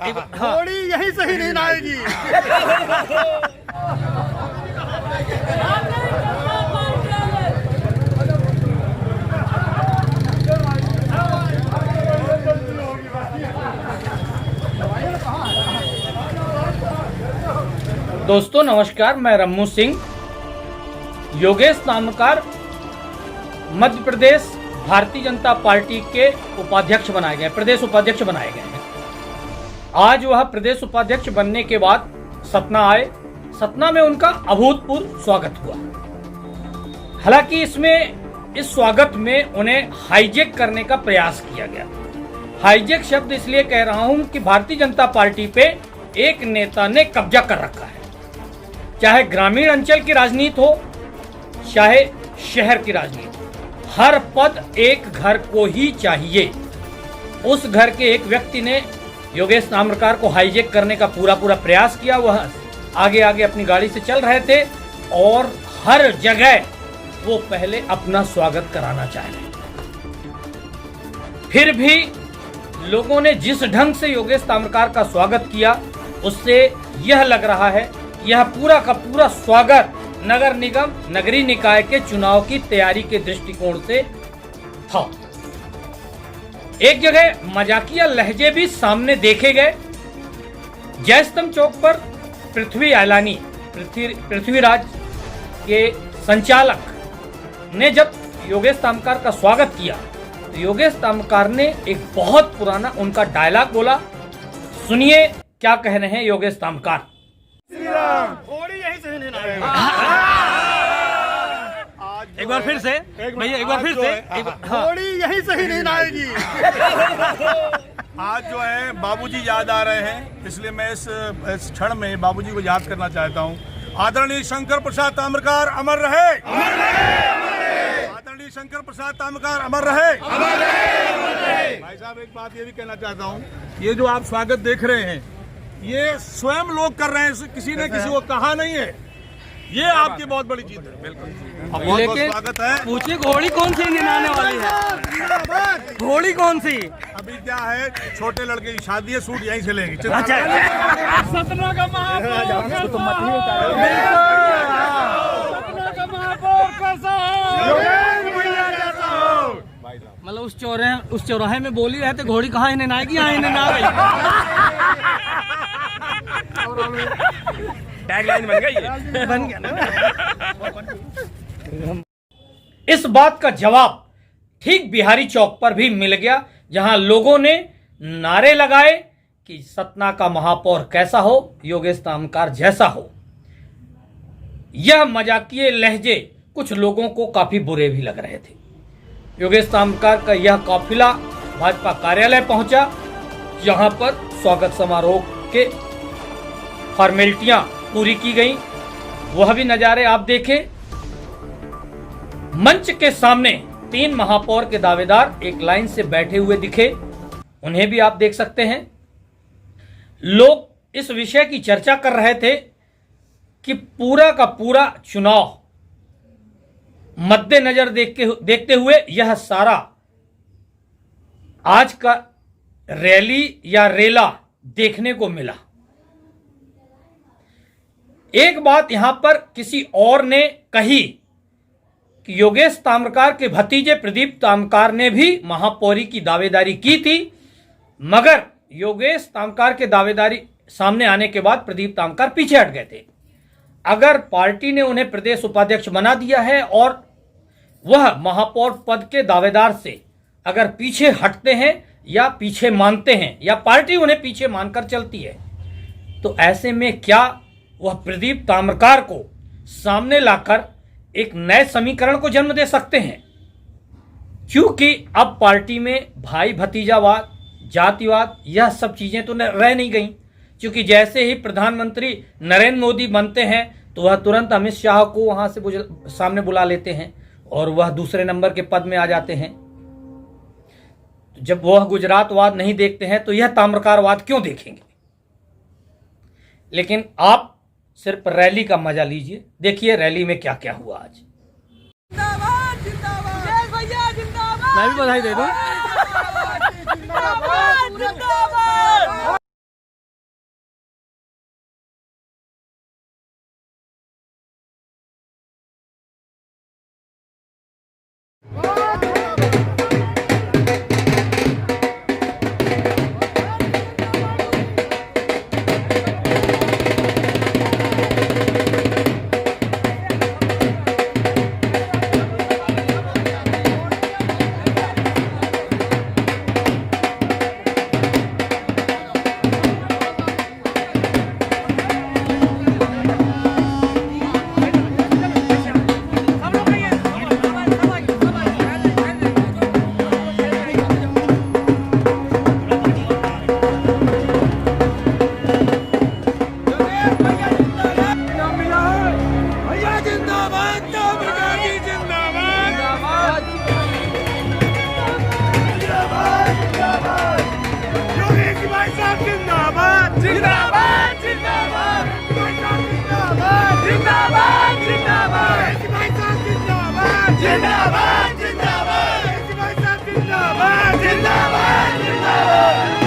थोड़ी यहीं से ही नींद आएगी। दोस्तों नमस्कार, मैं रम्मू सिंह। योगेश ताम्रकार मध्य प्रदेश भारतीय जनता पार्टी के उपाध्यक्ष बनाए गए, प्रदेश उपाध्यक्ष बनाए गए हैं। आज वह प्रदेश उपाध्यक्ष बनने के बाद सतना आए। सतना में उनका अभूतपूर्व स्वागत हुआ। हालांकि इस स्वागत में उन्हें हाईजैक करने का प्रयास किया गया। हाईजैक शब्द इसलिए कह रहा हूं कि भारतीय जनता पार्टी पे एक नेता ने कब्जा कर रखा है। चाहे ग्रामीण अंचल की राजनीति हो, चाहे शहर की राजनीति, हर पद एक घर को ही चाहिए। उस घर के एक व्यक्ति ने योगेश ताम्रकार को हाईजैक करने का पूरा प्रयास किया। वह आगे अपनी गाड़ी से चल रहे थे और हर जगह वो पहले अपना स्वागत कराना चाह रहे। फिर भी लोगों ने जिस ढंग से योगेश ताम्रकार का स्वागत किया, उससे यह लग रहा है यह पूरा का पूरा स्वागत नगर निगम नगरीय निकाय के चुनाव की तैयारी के दृष्टिकोण से था। एक जगह मजाकिया लहजे भी सामने देखे गए। जयस्तंभ चौक पर पृथ्वीराज के संचालक ने जब योगेश ताम्रकार का स्वागत किया तो योगेश ताम्रकार ने एक बहुत पुराना उनका डायलॉग बोला। सुनिए क्या कह रहे हैं योगेश ताम्रकार। थोड़ी यहीं से ही नींद आएगी। एक बार फिर से भैया, एक बार फिर से थोड़ी यहीं से ही नींद आएगी। आज जो है बाबूजी याद आ रहे हैं, इसलिए मैं इस क्षण में बाबूजी को याद करना चाहता हूँ। आदरणीय शंकर प्रसाद ताम्रकार अमर रहे, अमर रहे। आदरणीय शंकर प्रसाद ताम्रकार अमर रहे, अमर रहे। भाई साहब, एक बात ये भी कहना चाहता हूँ, ये जो आप स्वागत देख रहे हैं ये स्वयं लोग कर रहे हैं, किसी ने किसी को कहा नहीं है। ये आपकी बहुत बड़ी जीत है। बिल्कुल, लेकिन स्वागत है। पूछिए घोड़ी कौन सी निनाने वाली है? घोड़ी कौन सी? अभी क्या है, छोटे लड़के की शादी है, सूट यहीं से लेंगे। सतना का मतलब उस चौराहे में बोली रहे थे घोड़ी कहाँ इन्हें आएगी, यहाँ इन्हें ना गई। टैगलाइन बन गया ना। इस बात का जवाब ठीक बिहारी चौक पर भी मिल गया, जहां लोगों ने नारे लगाए कि सतना का महापौर कैसा हो, योगेश ताम्रकार जैसा हो। यह मजाकिये लहजे कुछ लोगों को काफी बुरे भी लग रहे थे। योगेश ताम्रकार का यह काफिला भाजपा कार्यालय पहुंचा, जहां पर स्वागत समारोह के फॉर्मेलिटियां पूरी की गई। वह भी नजारे आप देखें। मंच के सामने 3 महापौर के दावेदार एक लाइन से बैठे हुए दिखे, उन्हें भी आप देख सकते हैं। लोग इस विषय की चर्चा कर रहे थे कि पूरा का पूरा चुनाव मद्देनजर देखते हुए यह सारा आज का रैली या रेला देखने को मिला। एक बात यहां पर किसी और ने कही कि योगेश ताम्रकार के भतीजे प्रदीप ताम्रकार ने भी महापौरी की दावेदारी की थी, मगर योगेश ताम्रकार के दावेदारी सामने आने के बाद प्रदीप ताम्रकार पीछे हट गए थे। अगर पार्टी ने उन्हें प्रदेश उपाध्यक्ष बना दिया है और वह महापौर पद के दावेदार से अगर पीछे हटते हैं या पीछे मानते हैं या पार्टी उन्हें पीछे मानकर चलती है, तो ऐसे में क्या वह प्रदीप ताम्रकार को सामने लाकर एक नए समीकरण को जन्म दे सकते हैं? क्योंकि अब पार्टी में भाई भतीजावाद, जातिवाद, यह सब चीजें तो रह नहीं गई। क्योंकि जैसे ही प्रधानमंत्री नरेंद्र मोदी बनते हैं तो वह तुरंत अमित शाह को वहां से सामने बुला लेते हैं और वह दूसरे नंबर के पद में आ जाते हैं। तो जब वह गुजरातवाद नहीं देखते हैं तो यह ताम्रकारवाद क्यों देखेंगे? लेकिन आप सिर्फ रैली का मजा लीजिए, देखिए रैली में क्या क्या हुआ आज। जिंदाबाद जिंदाबाद भैया जिंदाबाद। मैं भी बधाई दे दूं। जिंदाबाद जिंदाबाद। जिंदाबाद जिंदाबाद जिंदाबाद जिंदाबाद जिंदाबाद जिंदाबाद जिंदाबाद जिंदाबाद जिंदाबाद जिंदाबाद।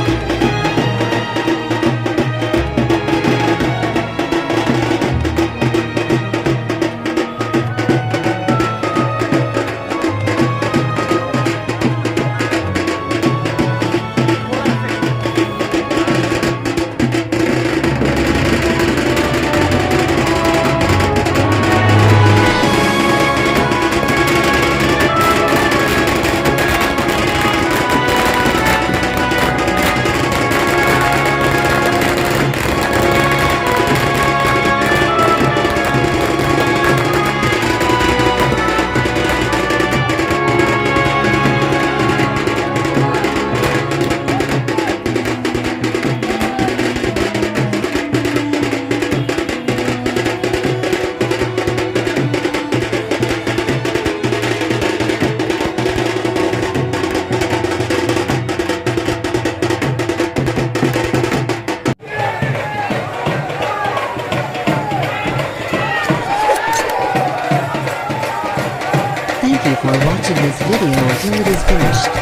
Thank you for watching this video until it is finished.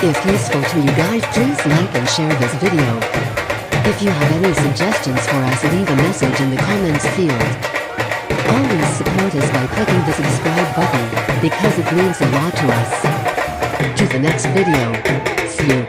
If useful to you guys, please like and share this video. If you have any suggestions for us, leave a message in the comments field. Always support us by clicking the subscribe button, because it means a lot to us. To the next video. See you.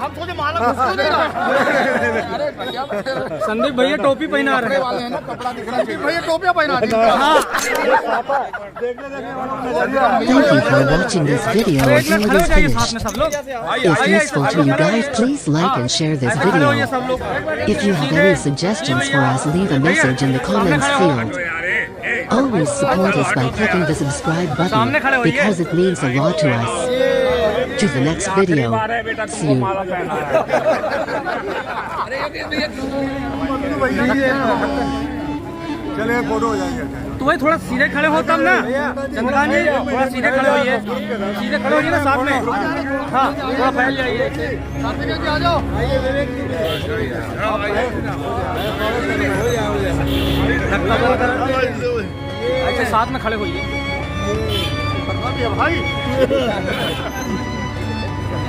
हम सोचे माला घुसने देगा। संदीप भैया टोपी पहना रहे हैं। भैया टोपियां पहना दी। Thank you for watching this video until it is finished. If useful to you guys, please like and share this video. If you have any suggestions for us, leave a message in the comments field. Always support us by clicking the subscribe button, because it means a lot to us. To the next video. See you. चलिए photo हो जाएगा। तो भाई थोड़ा सीधे खड़े हो तब ना, चंद्रकांत जी थोड़ा सीधे खड़े होइए, सीधे खड़े होइए ना साथ में। हाँ थोड़ा फैल जाइए। आ जाओ। ऐसे साथ में खड़े होइए। भाई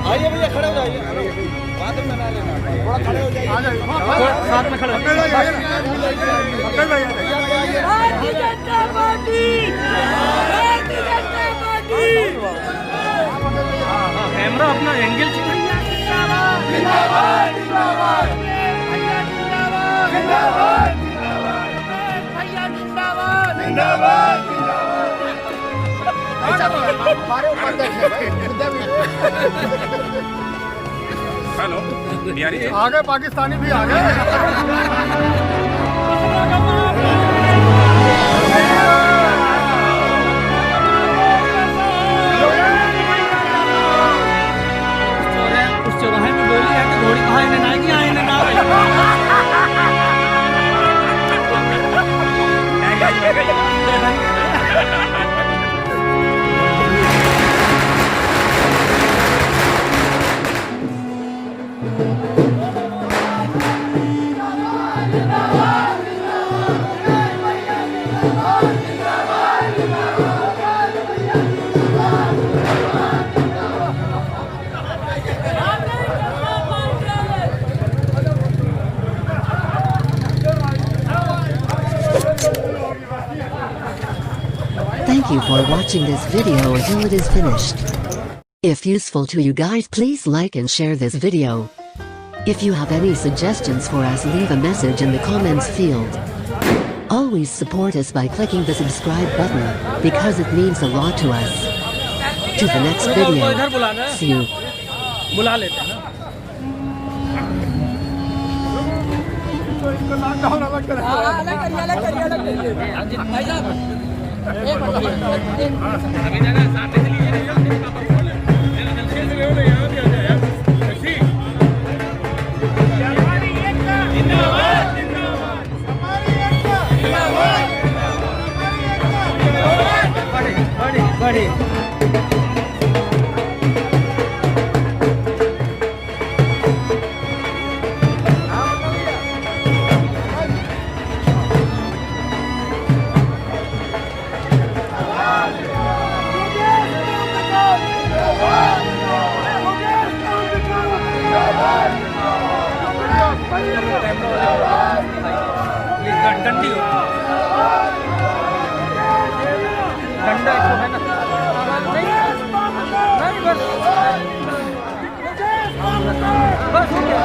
आइए भैया खड़े हो जाइए, बाद में बना लेना, थोड़ा खड़े हो जाइए, साथ में खड़े हो जाइए। Bharatiya Janata party, Bharatiya Janata party. Camera अपना एंगल जिंदाबाद जिंदाबाद जिंदाबाद भैया जिंदाबाद जिंदाबाद भैया जिंदाबाद जिंदाबाद। हेलो आ गए पाकिस्तानी भी आ गए। Thank you for watching this video until it is finished. If useful to you guys, please like and share this video. If you have any suggestions for us, leave a message in the comments field. Always support us by clicking the subscribe button, because it means a lot to us. To the next video. See you. बुला लेते हैं बड़ी डंडी डंडा है ना नहीं बस हो गया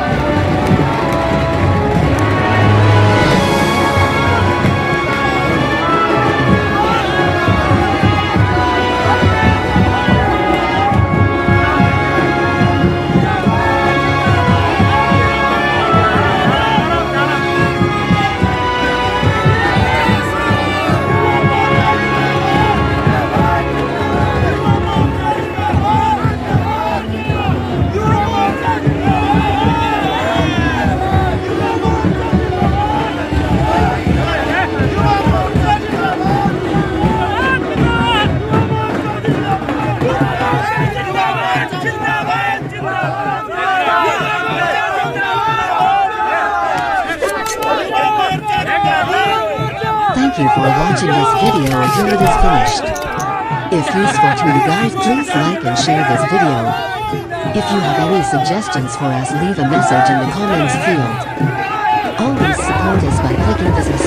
Thank you for watching this video until it is finished. If useful to you guys, please like and share this video. If you have any suggestions for us, leave a message in the comments field. Always support us by clicking the subscribe